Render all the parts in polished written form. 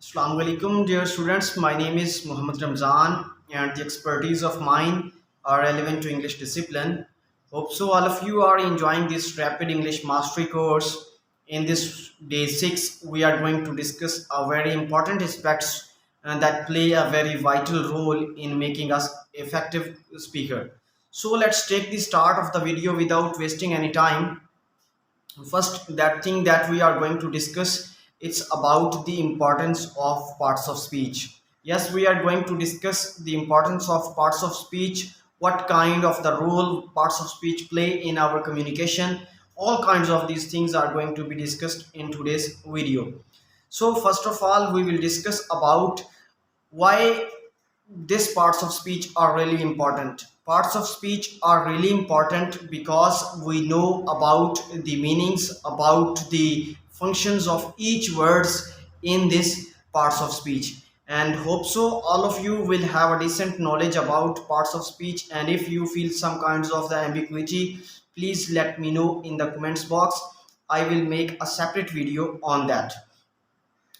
Assalamu alaikum, dear students. My name is Muhammad Ramzan, and the expertise of mine are relevant to English discipline. Hope so. All of you are enjoying this rapid English mastery course. In this day 6, we are going to discuss a very important aspects that play a very vital role in making us effective speaker. So let's take the start of the video without wasting any time. First, that thing that we are going to discuss, it's about the importance of parts of speech. Yes, we are going to discuss the importance of parts of speech, what kind of the role parts of speech play in our communication. All kinds of these things are going to be discussed in today's video. So first of all, we will discuss about why these parts of speech are really important. Parts of speech are really important because we know about the meanings, about the functions of each words in these parts of speech. And hope so all of you will have a decent knowledge about parts of speech. And if you feel some kinds of the ambiguity, please let me know in the comments box. I will make a separate video on that.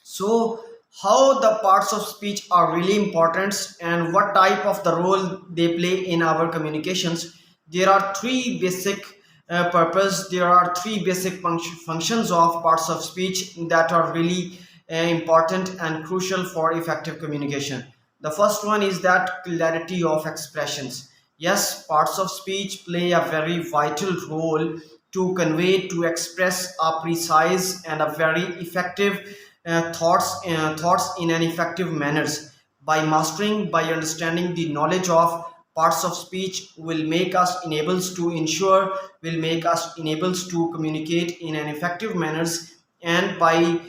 So how the parts of speech are really important and what type of the role they play in our communications. There are three basic there are three basic functions of parts of speech that are really important and crucial for effective communication. The first one is that clarity of expressions. Yes, parts of speech play a very vital role to convey, to express a precise and a very effective thoughts in an effective manners. By mastering, by understanding the knowledge of parts of speech will make us enables to ensure, will make us enables to communicate in an effective manners, and by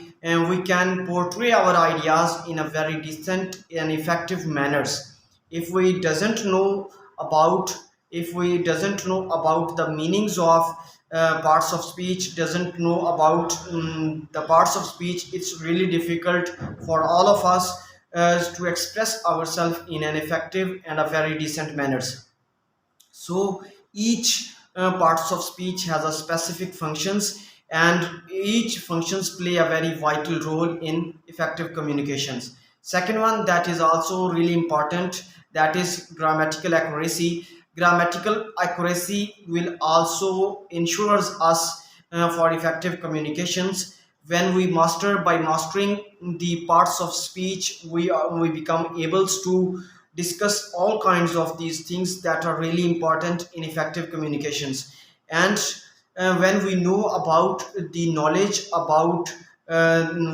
we can portray our ideas in a very decent and effective manners. If we doesn't know about, if we doesn't know about the meanings of parts of speech, doesn't know about the parts of speech, it's really difficult for all of us to express ourselves in an effective and a very decent manners. So each parts of speech has a specific functions, and each functions play a very vital role in effective communications. Second one that is also really important, that is grammatical accuracy. Grammatical accuracy will also ensures us for effective communications. When we master, by mastering the parts of speech, we become able to discuss all kinds of these things that are really important in effective communications. And when we know about the knowledge about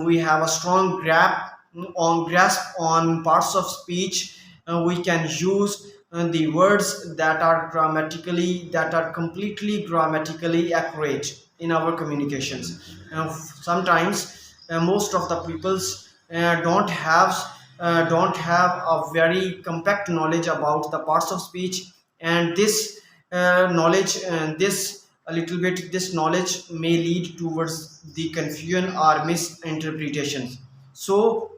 we have a strong grasp on parts of speech, we can use the words that are grammatically, that are completely grammatically accurate in our communications. Sometimes most of the peoples don't have a very compact knowledge about the parts of speech, and this knowledge and this a little bit this knowledge may lead towards the confusion or misinterpretations. So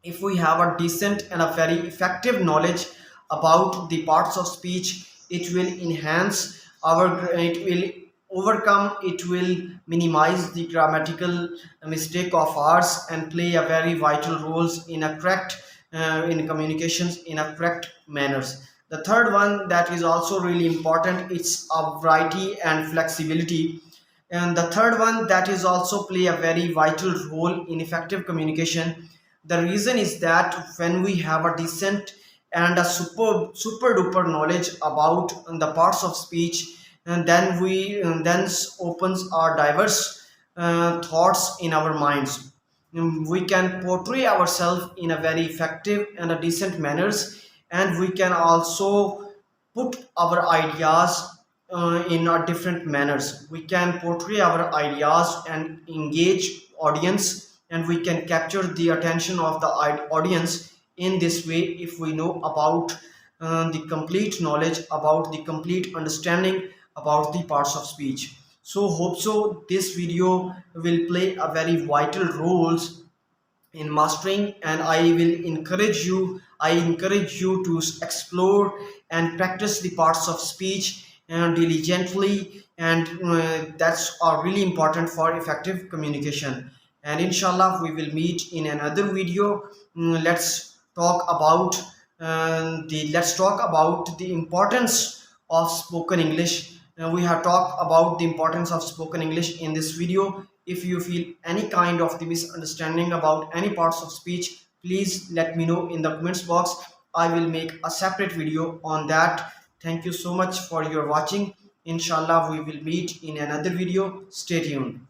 if we have a decent and a very effective knowledge about the parts of speech, it will enhance our, it will overcome, it will minimize the grammatical mistake of ours and play a very vital roles in a correct in communications in a correct manners. The third one that is also really important, it's a variety and flexibility. And the third one that is also play a very vital role in effective communication. The reason is that when we have a decent and a super duper knowledge about the parts of speech, and then we and then opens our diverse thoughts in our minds. We can portray ourselves in a very effective and a decent manners, and we can also put our ideas in a different manners. We can portray our ideas and engage audience, and we can capture the attention of the audience in this way if we know about the complete knowledge, about the complete understanding about the parts of speech. So hope so this video will play a very vital roles in mastering, and I encourage you to explore and practice the parts of speech diligently, and that's are really important for effective communication. and inshallah we will meet in another video. Let's talk about the importance of spoken English. We have talked about the importance of spoken English in this video. If you feel any kind of the misunderstanding about any parts of speech, please let me know in the comments box. I will make a separate video on that. Thank you so much for your watching. Inshallah we will meet in another video. Stay tuned.